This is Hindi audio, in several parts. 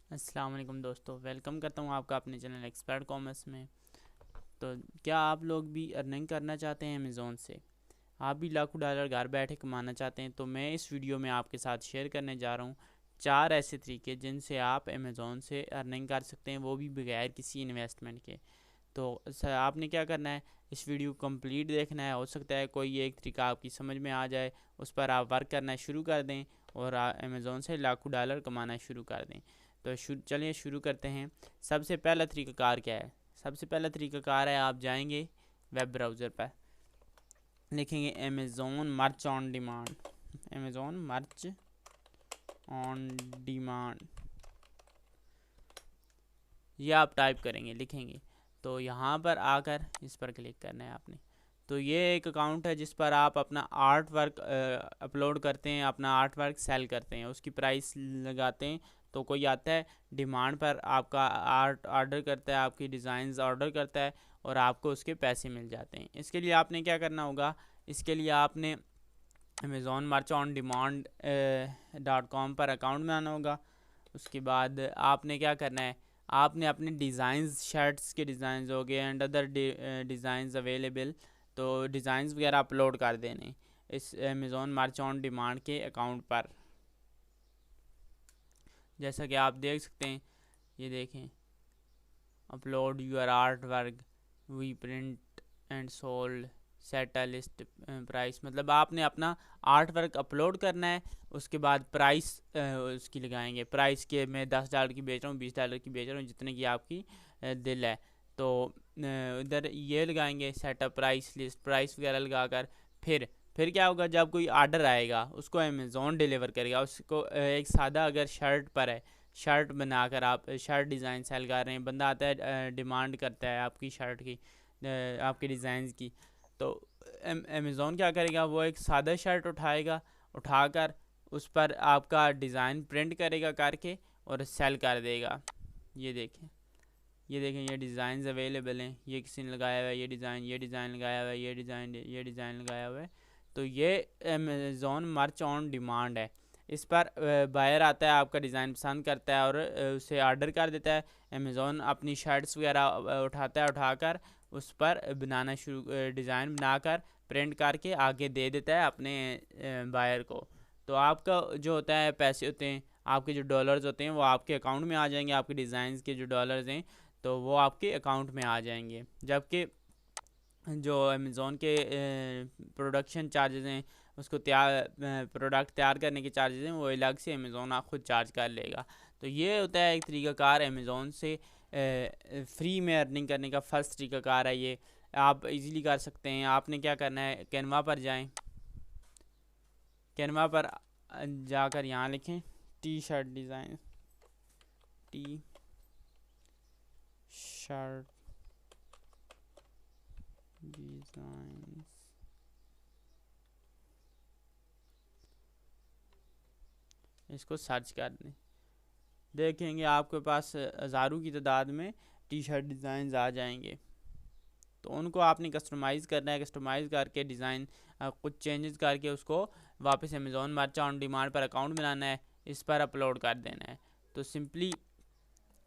अस्सलाम वालेकुम दोस्तों, वेलकम करता हूँ आपका अपने चैनल एक्सपर्ट कॉमर्स में। तो क्या आप लोग भी अर्निंग करना चाहते हैं अमेज़ोन से? आप भी लाखों डॉलर घर बैठे कमाना चाहते हैं? तो मैं इस वीडियो में आपके साथ शेयर करने जा रहा हूँ चार ऐसे तरीके जिनसे आप अमेज़ोन से अर्निंग कर सकते हैं, वो भी बगैर किसी इन्वेस्टमेंट के। तो आपने क्या करना है, इस वीडियो को कंप्लीट देखना है। हो सकता है कोई एक तरीका आपकी समझ में आ जाए, उस पर आप वर्क करना शुरू कर दें और अमेज़ोन से लाखों डॉलर कमाना शुरू कर दें। तो चलिए शुरू करते हैं। सबसे पहला तरीक़ाकार क्या है? सबसे पहला तरीक़ाकार है, आप जाएंगे वेब ब्राउज़र पर, लिखेंगे अमेज़ोन मर्च ऑन डिमांड। अमेज़ोन मर्च ऑन डिमांड, ये आप टाइप करेंगे, लिखेंगे। तो यहाँ पर आकर इस पर क्लिक करना है आपने। तो ये एक अकाउंट है जिस पर आप अपना आर्ट वर्क अपलोड करते हैं, अपना आर्ट वर्क सेल करते हैं, उसकी प्राइस लगाते हैं। तो कोई आता है डिमांड पर, आपका आर्ट ऑर्डर करता है, आपकी डिज़ाइंस ऑर्डर करता है और आपको उसके पैसे मिल जाते हैं। इसके लिए आपने क्या करना होगा, इसके लिए आपने अमेज़ोन मर्च ऑन डिमांड .com पर अकाउंट बनाना होगा। उसके बाद आपने क्या करना है, आपने अपने डिज़ाइंस, शर्ट्स के डिज़ाइंस हो गए एंड अदर डिज़ाइंस अवेलेबल, तो डिज़ाइंस वगैरह अपलोड कर देने इस अमेज़ोन मर्च ऑन डिमांड के अकाउंट पर। जैसा कि आप देख सकते हैं, ये देखें, upload your art work, we print and sold, set a list price. मतलब आपने अपना आर्ट वर्क अपलोड करना है, उसके बाद प्राइस उसकी लगाएंगे। प्राइस के मैं $10 की बेच रहा हूँ, $20 की बेच रहा हूँ, जितने की आपकी दिल है। तो इधर ये लगाएंगे सेटअप प्राइस लिस्ट, प्राइस वगैरह लगाकर फिर क्या होगा, जब कोई आर्डर आएगा उसको अमेज़ोन डिलीवर करेगा। उसको एक सादा अगर शर्ट पर है, शर्ट बनाकर आप शर्ट डिज़ाइन सेल कर रहे हैं, बंदा आता है डिमांड करता है आपकी शर्ट की, आपके डिज़ाइन की। तो अमेज़ोन क्या करेगा, वो एक सादा शर्ट उठाएगा, उठाकर उस पर आपका डिज़ाइन प्रिंट करेगा करके और सेल कर देगा। ये देखें, ये देखें, ये डिज़ाइन अवेलेबल हैं, ये किसी ने लगाया हुआ है, ये डिज़ाइन लगाया हुआ है, ये डिज़ाइन लगाया हुआ है। तो ये अमेज़ोन मर्च ऑन डिमांड है। इस पर बायर आता है, आपका डिज़ाइन पसंद करता है और उसे ऑर्डर कर देता है। अमेज़ोन अपनी शर्ट्स वगैरह उठाता है, उठाकर उस पर बनाना शुरू, डिज़ाइन बनाकर प्रिंट करके आगे दे देता है अपने बायर को। तो आपका जो होता है पैसे होते हैं, आपके जो डॉलर्स होते हैं वो आपके अकाउंट में आ जाएंगे। आपके डिज़ाइंस के जो डॉलर्स हैं तो वो आपके अकाउंट में आ जाएंगे। जबकि जो अमेज़ोन के प्रोडक्शन चार्जेस हैं, उसको प्रोडक्ट तैयार करने के चार्जेस हैं, वो अलग से अमेज़ोन आप खुद चार्ज कर लेगा। तो ये होता है एक तरीक़ाकार अमेज़ोन से फ्री में अर्निंग करने का। फर्स्ट तरीक़ाकार है ये, आप इजीली कर सकते हैं। आपने क्या करना है, कैनवा पर जाएं, कैनवा पर जाकर यहाँ लिखें T shirt design, T shirt design, इसको सर्च कर दें। देखेंगे आपके पास हज़ारों की तादाद में टी शर्ट डिज़ाइन आ जाएंगे। तो उनको आपने कस्टमाइज़ करना है, कस्टमाइज़ करके डिज़ाइन कुछ चेंजेस करके उसको वापस अमेज़ोन मर्च ऑन डिमांड पर अकाउंट बनाना है, इस पर अपलोड कर देना है। तो सिंपली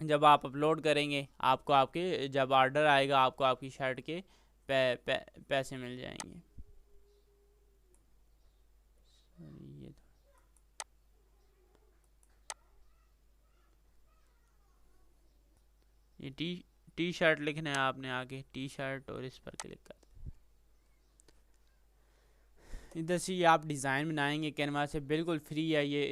जब आप अपलोड करेंगे, आपको आपके जब ऑर्डर आएगा, आपको आपकी शर्ट के पैसे मिल जाएंगे। ये ये टी शर्ट लिखना है आपने, आगे टी शर्ट और इस पर क्लिक कर। इधर से ये आप डिज़ाइन बनाएंगे कैनवा से, बिल्कुल फ्री है ये।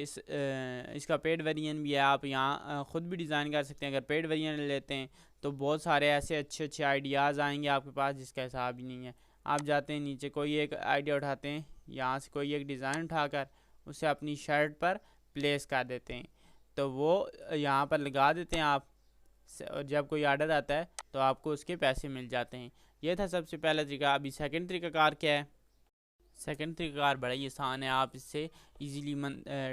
इसका पेड वेरिएंट भी है, आप यहाँ ख़ुद भी डिज़ाइन कर सकते हैं। अगर पेड वेरिएंट लेते हैं तो बहुत सारे ऐसे अच्छे अच्छे आइडियाज़ आएंगे आपके पास जिसका हिसाब ही नहीं है। आप जाते हैं नीचे, कोई एक आइडिया उठाते हैं, यहाँ से कोई एक डिज़ाइन उठाकर उसे अपनी शर्ट पर प्लेस कर देते हैं, तो वो यहाँ पर लगा देते हैं आप। और जब कोई ऑर्डर आता है तो आपको उसके पैसे मिल जाते हैं। ये था सबसे पहला तरीका। अभी सेकंड तरीक़ाकार क्या है? सेकंड तरीक़ाकार बड़ा ही आसान है। आप इससे इजीली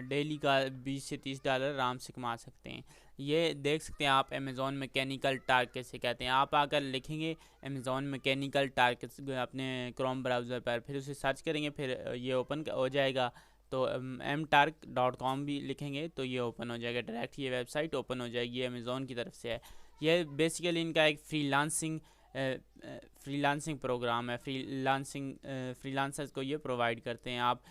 डेली का $20 से $30 आराम से कमा सकते हैं। ये देख सकते हैं आप, अमेज़ोन मैकेनिकल टार्क कैसे कहते हैं। आप आकर लिखेंगे अमेज़ोन मैकेनिकल टार्क अपने क्रोम ब्राउज़र पर, फिर उसे सर्च करेंगे, फिर ये ओपन हो जाएगा। तो mturk.com भी लिखेंगे तो ये ओपन हो जाएगा, डायरेक्ट ये वेबसाइट ओपन हो जाएगी, अमेज़ोन की तरफ से है। ये बेसिकली इनका एक फ्रीलांसिंग प्रोग्राम है, फ्रीलांसर्स को ये प्रोवाइड करते हैं। आप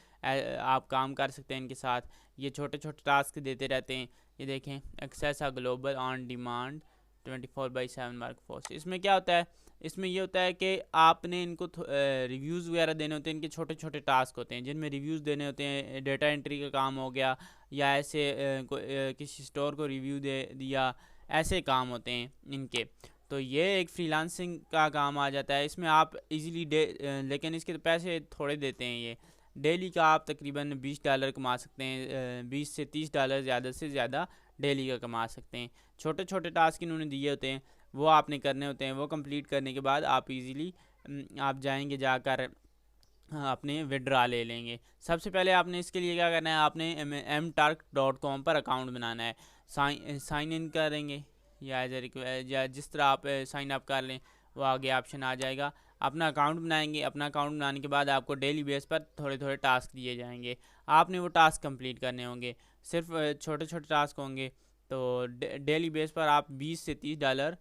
काम कर सकते हैं इनके साथ, ये छोटे छोटे टास्क देते रहते हैं। ये देखें, access a global on demand 24/7 workforce. इसमें क्या होता है, इसमें ये होता है कि आपने इनको रिव्यूज़ वगैरह देने होते हैं, इनके छोटे छोटे टास्क होते हैं जिनमें रिव्यूज़ देने होते हैं। डेटा एंट्री का काम हो गया, या ऐसे किसी स्टोर को रिव्यू दे दिया, ऐसे काम होते हैं इनके। तो ये एक फ्रीलांसिंग का काम आ जाता है। इसमें आप इजीली लेकिन इसके पैसे थोड़े देते हैं। ये डेली का आप तकरीबन $20 कमा सकते हैं, $20 से $30 ज़्यादा से ज़्यादा डेली का कमा सकते हैं। छोटे छोटे टास्क इन्होंने दिए होते हैं, वो आपने करने होते हैं। वो कंप्लीट करने के बाद आप इजीली आप जाएंगे, जाकर अपने विड्रा ले लेंगे। सबसे पहले आपने इसके लिए क्या करना है, आपने mturk.com पर अकाउंट बनाना है। साइन इन करेंगे, या एज ए या जिस तरह आप साइन अप कर लें वो आगे ऑप्शन आ जाएगा। अपना अकाउंट बनाएंगे, अपना अकाउंट बनाने के बाद आपको डेली बेस पर थोड़े थोड़े टास्क दिए जाएंगे, आपने वो टास्क कंप्लीट करने होंगे। सिर्फ छोटे छोटे टास्क होंगे, तो डेली बेस पर आप $20 से $30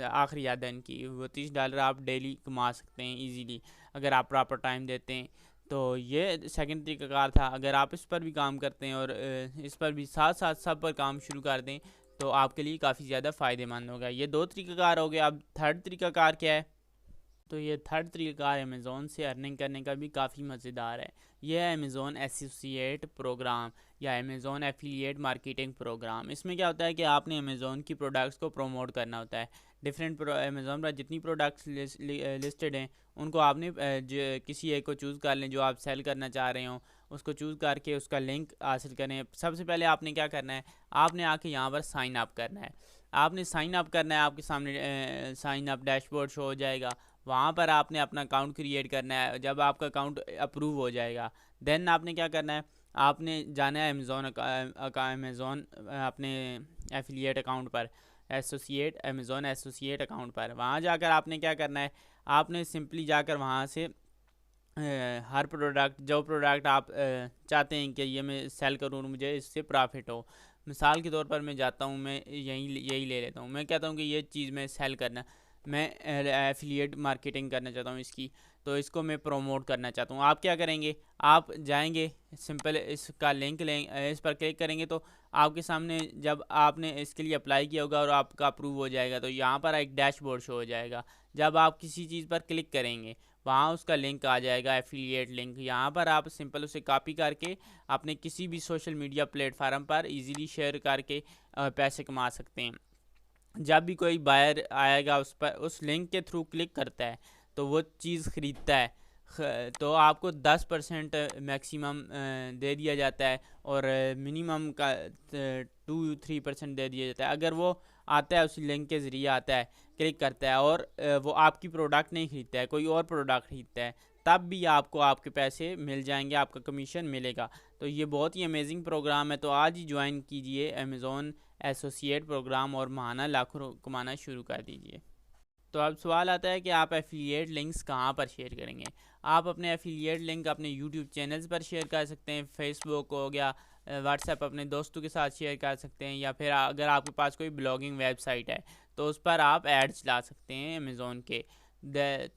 आखिरी याद है इनकी, वो $30 आप डेली कमा सकते हैं इजीली, अगर आप प्रॉपर टाइम देते हैं। तो ये सेकंड तरीक़ाकार था। अगर आप इस पर भी काम करते हैं और इस पर भी साथ साथ सब पर काम शुरू कर दें तो आपके लिए काफ़ी ज़्यादा फ़ायदेमंद होगा। ये दो तरीक़ाकार हो गया। अब थर्ड तरीक़ाकार क्या है, तो ये थर्ड तरीक़ाकार अमेज़ोन से अर्निंग करने का भी काफ़ी मज़ेदार है। यह है अमेज़ोन एसोसिएट प्रोग्राम या अमेज़ोन एफिलिएट मार्केटिंग प्रोग्राम। इसमें क्या होता है कि आपने अमेज़ोन की प्रोडक्ट्स को प्रमोट करना होता है। डिफरेंट अमेज़ोन पर जितनी प्रोडक्ट्स लिस्टेड हैं उनको आपने किसी एक को चूज़ कर लें जो आप सेल करना चाह रहे हो, उसको चूज़ करके उसका लिंक हासिल करें। सबसे पहले आपने क्या करना है, आपने आके यहाँ पर साइन अप करना है। आपने साइन अप करना है, आपके सामने साइन अप डैशबोर्ड शो हो जाएगा। वहाँ पर आपने अपना अकाउंट क्रिएट करना है। जब आपका अकाउंट अप्रूव हो जाएगा देन आपने क्या करना है, आपने जाना है अमेज़ोन अपने एफिलिएट अकाउंट पर, अमेज़ोन एसोसिएट अकाउंट पर। वहाँ जाकर आपने क्या करना है, आपने सिंपली जाकर वहाँ से हर प्रोडक्ट, जो प्रोडक्ट आप चाहते हैं कि ये मैं सेल करूँ, मुझे इससे प्रॉफिट हो। मिसाल के तौर पर मैं जाता हूँ, मैं यही ले लेता हूँ। मैं कहता हूँ कि ये चीज़ मैं सेल करना, मैं एफिलिएट मार्केटिंग करना चाहता हूँ इसकी, तो इसको मैं प्रोमोट करना चाहता हूँ। आप क्या करेंगे, आप जाएंगे सिंपल इसका लिंक लेंगे, इस पर क्लिक करेंगे तो आपके सामने जब आपने इसके लिए अप्लाई किया होगा और आपका अप्रूव हो जाएगा तो यहाँ पर एक डैशबोर्ड शो हो जाएगा। जब आप किसी चीज़ पर क्लिक करेंगे वहाँ उसका लिंक आ जाएगा, एफिलिएट लिंक। यहाँ पर आप सिंपल उसे कॉपी करके अपने किसी भी सोशल मीडिया प्लेटफार्म पर इजीली शेयर करके पैसे कमा सकते हैं। जब भी कोई बायर आएगा उस पर उस लिंक के थ्रू क्लिक करता है तो वो चीज़ ख़रीदता है, तो आपको 10% मैक्सिमम दे दिया जाता है और मिनिमम का 2-3% दे दिया जाता है। अगर वो आता है उसी लिंक के ज़रिए आता है, क्लिक करता है और वो आपकी प्रोडक्ट नहीं ख़रीदता है, कोई और प्रोडक्ट ख़रीदता है, तब भी आपको आपके पैसे मिल जाएंगे, आपका कमीशन मिलेगा। तो ये बहुत ही अमेजिंग प्रोग्राम है। तो आज ही ज्वाइन कीजिए अमेज़ोन एसोसिएट प्रोग्राम और माहाना लाखों कमाना शुरू कर दीजिए। तो अब सवाल आता है कि आप एफिलिएट लिंक्स कहाँ पर शेयर करेंगे। आप अपने एफिलिएट लिंक अपने यूट्यूब चैनल्स पर शेयर कर सकते हैं, फेसबुक हो गया, व्हाट्सएप अपने दोस्तों के साथ शेयर कर सकते हैं, या फिर अगर आपके पास कोई ब्लॉगिंग वेबसाइट है तो उस पर आप एड्स ला सकते हैं अमेज़ोन के।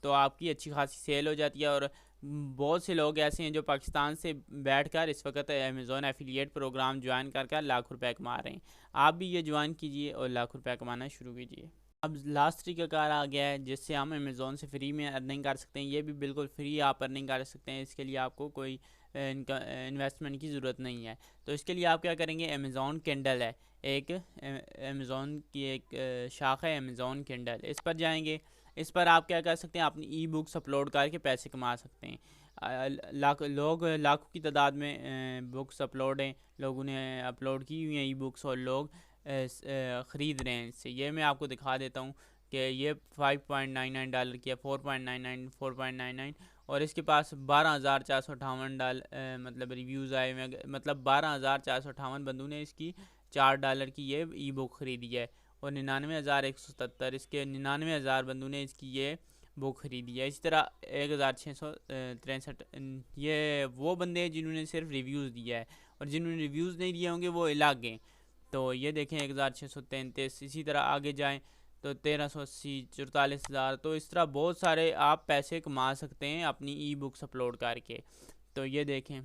तो आपकी अच्छी खासी सेल हो जाती है। और बहुत से लोग ऐसे हैं जो पाकिस्तान से बैठकर इस वक्त अमेज़ोन एफिलिएट प्रोग्राम ज्वाइन कर लाखों रुपए कमा रहे हैं। आप भी ये ज्वाइन कीजिए और लाखों रुपए कमाना शुरू कीजिए। अब लास्ट तरीक़ाकार आ गया है जिससे हम अमेज़ोन से फ्री में अर्निंग कर सकते हैं। ये भी बिल्कुल फ्री आप अर्निंग कर सकते हैं, इसके लिए आपको कोई इन्वेस्टमेंट की ज़रूरत नहीं है। तो इसके लिए आप क्या करेंगे, अमेज़ोन किंडल है एक, अमेज़ोन की एक शाखा है अमेज़ोन किंडल, इस पर जाएंगे। इस पर आप क्या कर सकते हैं, अपनी ई बुक्स अपलोड करके पैसे कमा सकते हैं। लाखों की तादाद में बुक्स अपलोड हैं, लोगों ने अपलोड की हुई हैं ई बुक्स और लोग ख़रीद रहे हैं इससे। ये मैं आपको दिखा देता हूँ कि ये $5.99 की है, 4.99, 4.99, और इसके पास 12,458 मतलब रिव्यूज़ आए हुए, मतलब 12,458 बंदों ने इसकी $4 की ये ई बुक ख़रीदी है। और 99,177 इसके 99,000 बंदों ने इसकी ये बुक खरीदी है। इसी तरह 1663, ये वो बंदे हैं जिन्होंने सिर्फ रिव्यूज़ दिया है, और जिन्होंने रिव्यूज़ नहीं दिए होंगे वो अलग हैं। तो ये देखें 1633। इसी तरह आगे जाएं तो 1380, 44,000। तो इस तरह बहुत सारे आप पैसे कमा सकते हैं अपनी ई बुक्स अपलोड करके। तो ये देखें,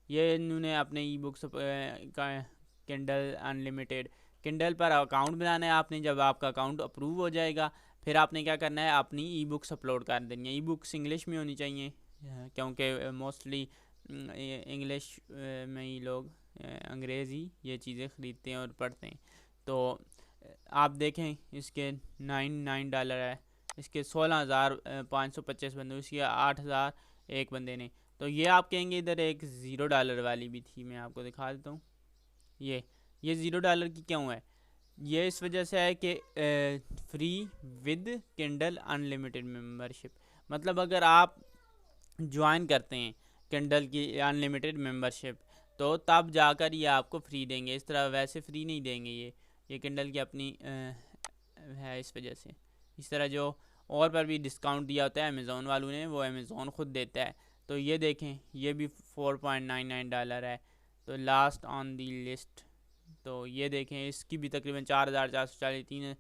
ये इन्होंने अपने ई बुक्स का किंडल अनलिमिटेड, किंडल पर अकाउंट बनाना है आपने। जब आपका अकाउंट अप्रूव हो जाएगा फिर आपने क्या करना है, अपनी ई बुक्स अपलोड कर देनी है। ई बुक्स इंग्लिश में होनी चाहिए, क्योंकि मोस्टली इंग्लिश में ही लोग, अंग्रेज़ी ये चीज़ें ख़रीदते हैं और पढ़ते हैं। तो आप देखें इसके $99 है, इसके 16,525 बंदे, इसके 8,000 एक बंदे ने। तो ये आप कहेंगे इधर एक $0 वाली भी थी, मैं आपको दिखा देता हूँ। ये $0 की क्यों है? ये इस वजह से है कि free with Kindle unlimited membership, मतलब अगर आप ज्वाइन करते हैं किंडल की अनलिमिटेड मेंबरशिप तो तब जाकर ये आपको फ्री देंगे। इस तरह वैसे फ्री नहीं देंगे। ये किंडल की अपनी है, इस वजह से। इस तरह जो और पर भी डिस्काउंट दिया होता है अमेज़ोन वालों ने, वो अमेज़ोन ख़ुद देता है। तो ये देखें, ये भी $4.99 है। तो लास्ट ऑन दी लिस्ट, तो ये देखें इसकी भी तकरीबन 4,440,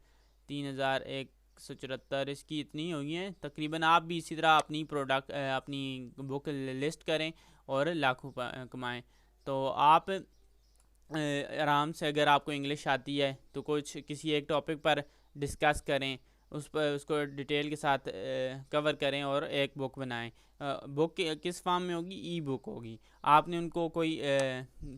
3,174 इसकी इतनी हुई हैं तकरीबन। आप भी इसी तरह अपनी प्रोडक्ट अपनी बुक लिस्ट करें और लाखों कमाएं। तो आप आराम से, अगर आपको इंग्लिश आती है तो कुछ किसी एक टॉपिक पर डिस्कस करें, उस पर उसको डिटेल के साथ कवर करें और एक बुक बनाएं। बुक किस फॉर्म में होगी? ई बुक होगी। आपने उनको कोई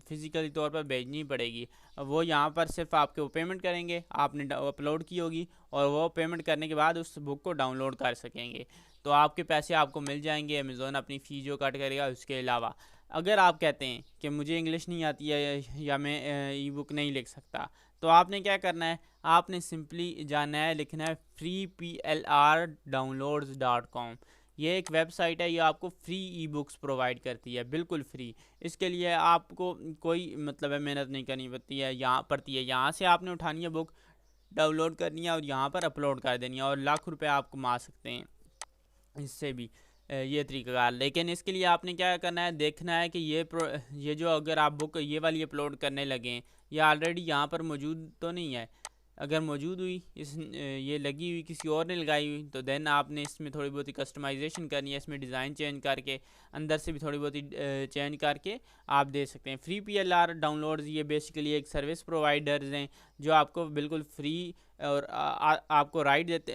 फ़िज़िकली तौर पर भेजनी पड़ेगी। वो यहाँ पर सिर्फ आपके वो पेमेंट करेंगे, आपने अपलोड की होगी, और वो पेमेंट करने के बाद उस बुक को डाउनलोड कर सकेंगे। तो आपके पैसे आपको मिल जाएंगे। अमेज़ोन अपनी फ़ी जो कट करेगा। उसके अलावा अगर आप कहते हैं कि मुझे इंग्लिश नहीं आती है या मैं ई बुक नहीं लिख सकता, तो आपने क्या करना है, आपने सिंपली जाना है, लिखना है freeplrdownloads.com। ये एक वेबसाइट है, ये आपको फ्री ई बुक्स प्रोवाइड करती है, बिल्कुल फ्री। इसके लिए आपको कोई मतलब है मेहनत नहीं करनी पड़ती है, यहाँ से आपने उठानी है बुक, डाउनलोड करनी है और यहाँ पर अपलोड कर देनी है, और लाख रुपए आप कमा सकते हैं इससे भी। ये तरीक़ाकार। लेकिन इसके लिए आपने क्या करना है, देखना है कि ये जो अगर आप बुक ये वाली अपलोड करने लगें, ये ऑलरेडी यहाँ पर मौजूद तो नहीं है। अगर मौजूद हुई, ये लगी हुई किसी और ने लगाई हुई, तो देन आपने इसमें थोड़ी बहुत ही कस्टमाइजेशन करनी है, इसमें डिज़ाइन चेंज करके, अंदर से भी थोड़ी बहुत ही चेंज करके आप दे सकते हैं। फ्री PLR डाउनलोड्स ये बेसिकली एक सर्विस प्रोवाइडर्स हैं जो आपको बिल्कुल फ्री और आपको राइट देते,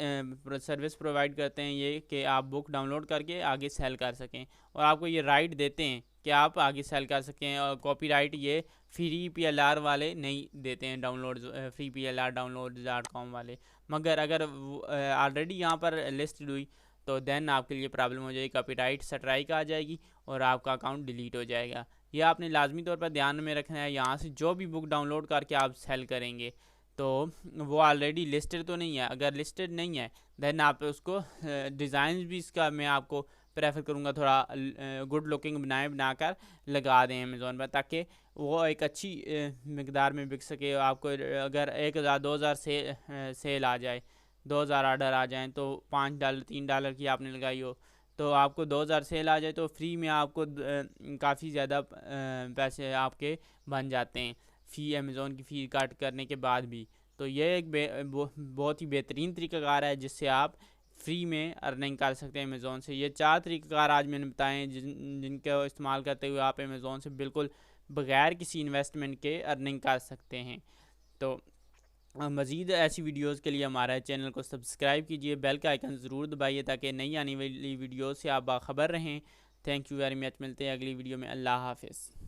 सर्विस प्रोवाइड करते हैं ये कि आप बुक डाउनलोड करके आगे सेल कर सकें, और आपको ये राइट देते हैं कि आप आगे सेल कर सकें। और कॉपीराइट ये फ्री PLR वाले नहीं देते हैं, डाउनलोड freeplrdownloads.com वाले। मगर अगर ऑलरेडी यहाँ पर लिस्टेड हुई तो देन आपके लिए प्रॉब्लम हो जाएगी, कॉपीराइट स्ट्राइक आ जाएगी और आपका अकाउंट डिलीट हो जाएगा। ये आपने लाजमी तौर पर ध्यान में रखना है। यहाँ से जो भी बुक डाउनलोड करके आप सेल करेंगे तो वो ऑलरेडी लिस्टेड तो नहीं है। अगर लिस्टेड नहीं है देन आप उसको डिज़ाइन भी इसका मैं आपको प्रेफर करूँगा थोड़ा गुड लुकिंग बनाकर लगा दें अमेज़ोन पर, ताकि वो एक अच्छी मकदार में बिक सके। आपको अगर 1,000 2,000 सेल आ जाए, 2,000 आर्डर आ जाएँ, तो $5 $3 की आपने लगाई हो, तो आपको 2,000 सेल आ जाए तो फ्री में आपको काफ़ी ज़्यादा पैसे आपके बन जाते हैं, फ़ी अमेज़ोन की फ़ी काट करने के बाद भी। तो ये एक बहुत ही बेहतरीन तरीक़ाकार है जिससे आप फ्री में अर्निंग कर सकते हैं अमेज़ोन से। ये 4 तरीक़ाकार आज मैंने बताए जिनका इस्तेमाल करते हुए आप अमेज़ोन से बिल्कुल बग़ैर किसी इन्वेस्टमेंट के अर्निंग कर सकते हैं। तो मज़ीद ऐसी वीडियोज़ के लिए हमारे चैनल को सब्सक्राइब कीजिए, बेल का आइकन ज़रूर दबाइए ताकि नई आने वाली वीडियो से आप बाखबर रहें। Thank you very much. मिलते हैं अगली वीडियो में। अल्लाह हाफ़िज़।